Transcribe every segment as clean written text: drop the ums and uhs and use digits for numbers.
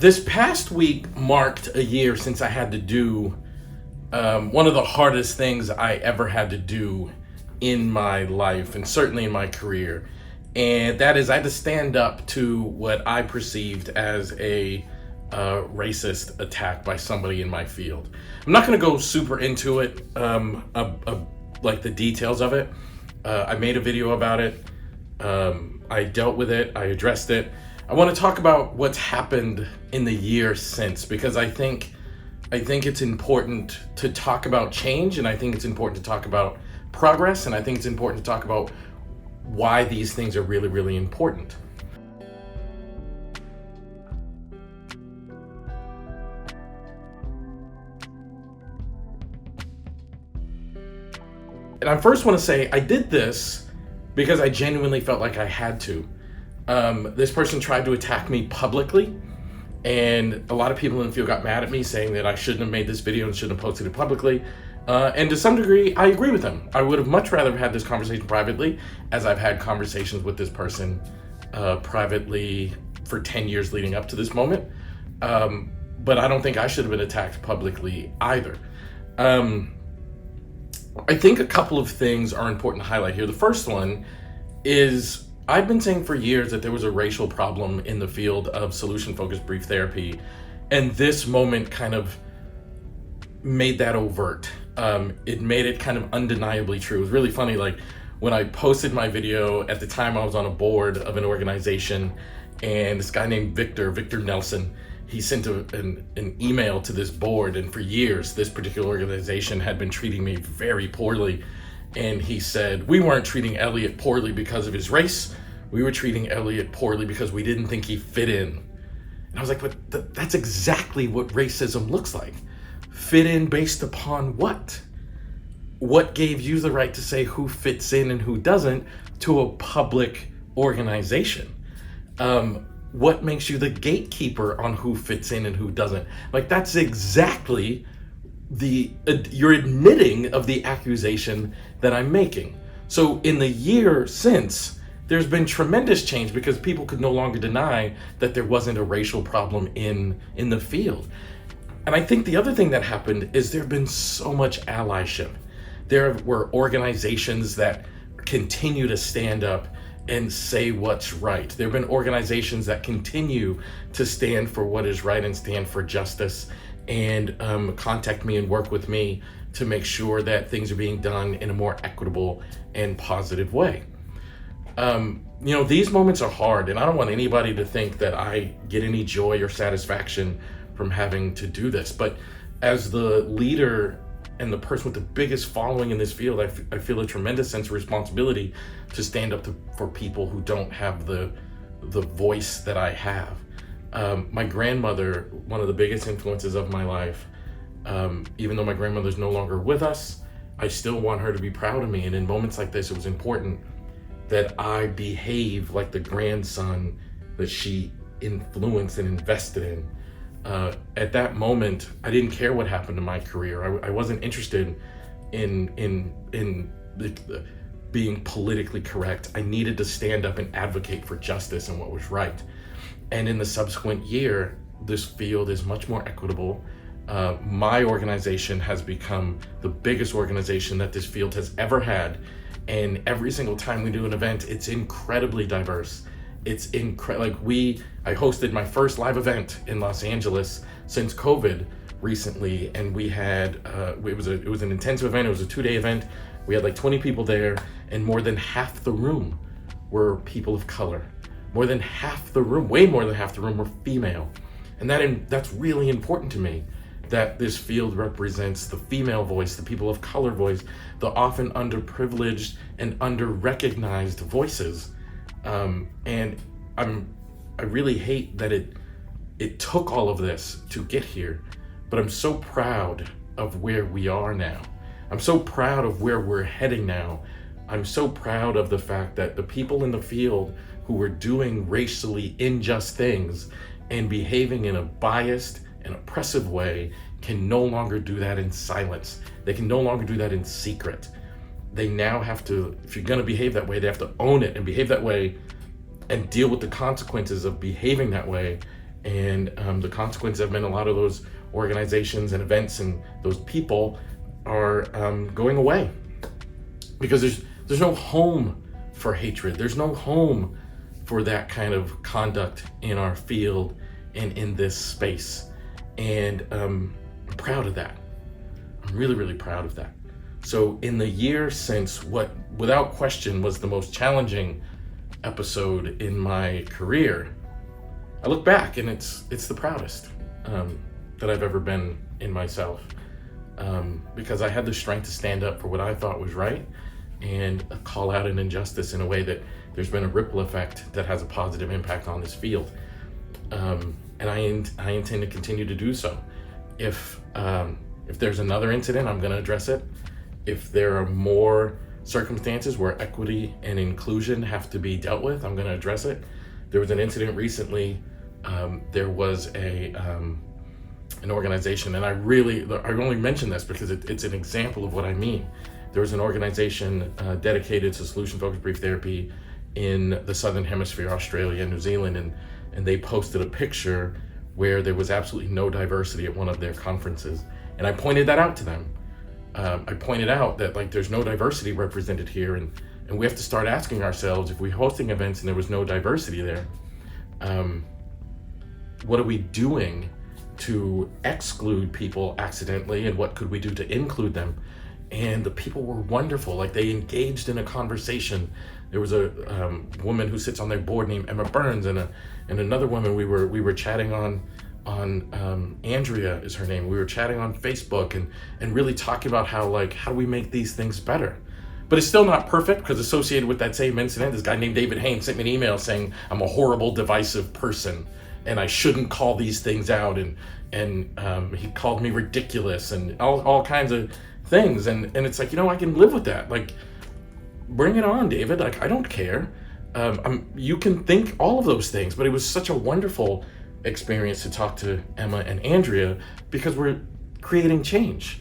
This past week marked a year since I had to do one of the hardest things I ever had to do in my life, and certainly in my career. And that is, I had to stand up to what I perceived as a racist attack by somebody in my field. I'm not going to go super into it, like the details of it. I made a video about it. I dealt with it. I addressed it. I want to talk about what's happened in the year since, because I think it's important to talk about change, and I think it's important to talk about progress, and I think it's important to talk about why these things are really, really important. And I first want to say I did this because I genuinely felt like I had to. This person tried to attack me publicly, and a lot of people in the field got mad at me, saying that I shouldn't have made this video and shouldn't have posted it publicly. And to some degree, I agree with them. I would have much rather had this conversation privately, as I've had conversations with this person privately for 10 years leading up to this moment. But I don't think I should have been attacked publicly either. I think a couple of things are important to highlight here. The first one is, I've been saying for years that there was a racial problem in the field of solution-focused brief therapy, and this moment kind of made that overt. It made it kind of undeniably true. It was really funny, like when I posted my video, at the time I was on a board of an organization, and this guy named Victor Nelson, he sent an email to this board, and for years this particular organization had been treating me very poorly. And he said, we weren't treating Elliot poorly because of his race. We were treating Elliot poorly because we didn't think he fit in. And I was like, but that's exactly what racism looks like. Fit in based upon what? What gave you the right to say who fits in and who doesn't to a public organization? What makes you the gatekeeper on who fits in and who doesn't? Like, that's exactly you're admitting of the accusation that I'm making. So in the year since, there's been tremendous change because people could no longer deny that there wasn't a racial problem in the field. And I think the other thing that happened is there have been so much allyship. There were organizations that continue to stand up and say what's right. There have been organizations that continue to stand for what is right and stand for justice, and contact me and work with me to make sure that things are being done in a more equitable and positive way. These moments are hard, and I don't want anybody to think that I get any joy or satisfaction from having to do this. But as the leader and the person with the biggest following in this field, I feel a tremendous sense of responsibility to stand up for people who don't have the voice that I have. My grandmother, one of the biggest influences of my life, even though my grandmother's no longer with us, I still want her to be proud of me. And in moments like this, it was important that I behave like the grandson that she influenced and invested in. At that moment, I didn't care what happened to my career. I wasn't interested in being politically correct. I needed to stand up and advocate for justice and what was right. And in the subsequent year, this field is much more equitable. My organization has become the biggest organization that this field has ever had. And every single time we do an event, it's incredibly diverse. It's incredible. I hosted my first live event in Los Angeles since COVID recently, and we had it was an intensive event. It was a 2-day event. We had like 20 people there, and more than half the room were people of color. More than half the room, way more than half the room, were female. And that's really important to me, that this field represents the female voice, the people of color voice, the often underprivileged and under-recognized voices. And I really hate that it took all of this to get here, but I'm so proud of where we are now. I'm so proud of where we're heading now. I'm so proud of the fact that the people in the field who were doing racially unjust things and behaving in a biased and oppressive way can no longer do that in silence. They can no longer do that in secret. They now have to, if you're gonna behave that way, they have to own it and behave that way and deal with the consequences of behaving that way And the consequence have been a lot of those organizations and events and those people are going away, because there's no home for hatred. There's no home for that kind of conduct in our field and in this space. And I'm proud of that. I'm really, really proud of that. So in the year since what without question was the most challenging episode in my career, I look back and it's the proudest that I've ever been in myself, because I had the strength to stand up for what I thought was right and call out an injustice in a way that there's been a ripple effect that has a positive impact on this field. And I intend to continue to do so. If there's another incident, I'm going to address it. If there are more circumstances where equity and inclusion have to be dealt with, I'm going to address it. There was an incident recently. There was an organization, and I only mention this because it's an example of what I mean. There was an organization dedicated to solution-focused brief therapy in the Southern Hemisphere, Australia and New Zealand, and they posted a picture where there was absolutely no diversity at one of their conferences. And I pointed that out to them. I pointed out that there's no diversity represented here, and we have to start asking ourselves, if we're hosting events and there was no diversity there, what are we doing to exclude people accidentally, and what could we do to include them? And the people were wonderful. They engaged in a conversation. There was a woman who sits on their board named Emma Burns, and another woman we were chatting on Andrea is her name. We were chatting on Facebook and really talking about how do we make these things better. But it's still not perfect, because associated with that same incident, this guy named David Haynes sent me an email saying I'm a horrible, divisive person and I shouldn't call these things out, and he called me ridiculous and all kinds of things, and it's I can live with that. Bring it on, David. I don't care. You can think all of those things, but it was such a wonderful experience to talk to Emma and Andrea, because we're creating change.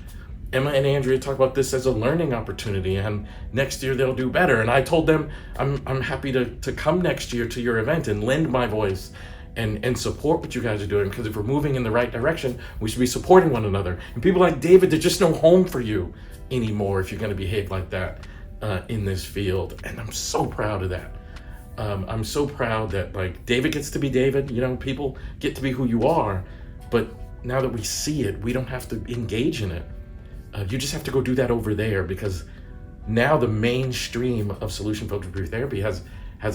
Emma and Andrea talk about this as a learning opportunity, and next year they'll do better. And I told them I'm happy to come next year to your event and lend my voice and support what you guys are doing, because if we're moving in the right direction, we should be supporting one another. And people like David, there's just no home for you anymore if you're going to behave like that in this field. And I'm so proud of that. I'm so proud that David gets to be David. People get to be who you are, but now that we see it, we don't have to engage in it. You just have to go do that over there, because now the mainstream of solution-focused brief therapy has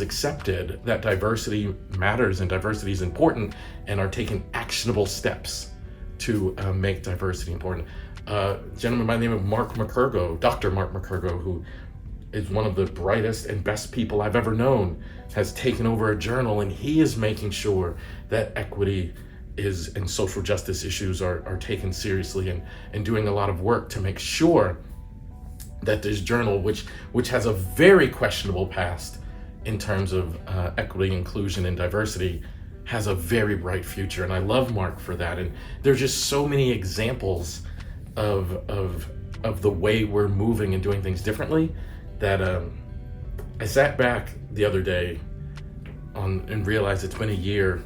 accepted that diversity matters and diversity is important, and are taking actionable steps to make diversity important. A gentleman by the name of Dr. Mark McCurgo, who is one of the brightest and best people I've ever known, has taken over a journal, and he is making sure that equity and social justice issues are taken seriously, and doing a lot of work to make sure that this journal, which has a very questionable past in terms of equity, inclusion, and diversity, has a very bright future. And I love Mark for that. And there's just so many examples of the way we're moving and doing things differently that I sat back the other day and realized it's been a year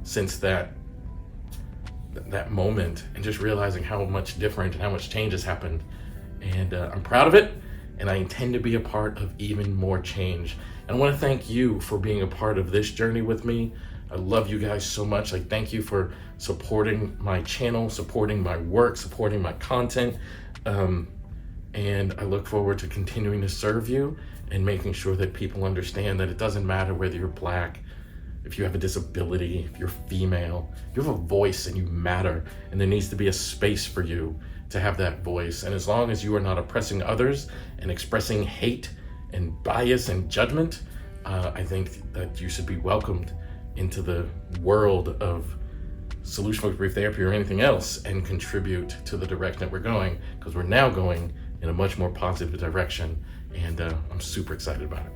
since that moment, and just realizing how much different and how much change has happened. And I'm proud of it, and I intend to be a part of even more change. And I want to thank you for being a part of this journey with me. I love you guys so much. Thank you for supporting my channel, supporting my work, supporting my content. And I look forward to continuing to serve you and making sure that people understand that it doesn't matter whether you're Black, if you have a disability, if you're female, you have a voice and you matter, and there needs to be a space for you to have that voice. And as long as you are not oppressing others and expressing hate and bias and judgment, I think that you should be welcomed into the world of solution-focused brief therapy or anything else, and contribute to the direction that we're going, because we're now going in a much more positive direction, and I'm super excited about it.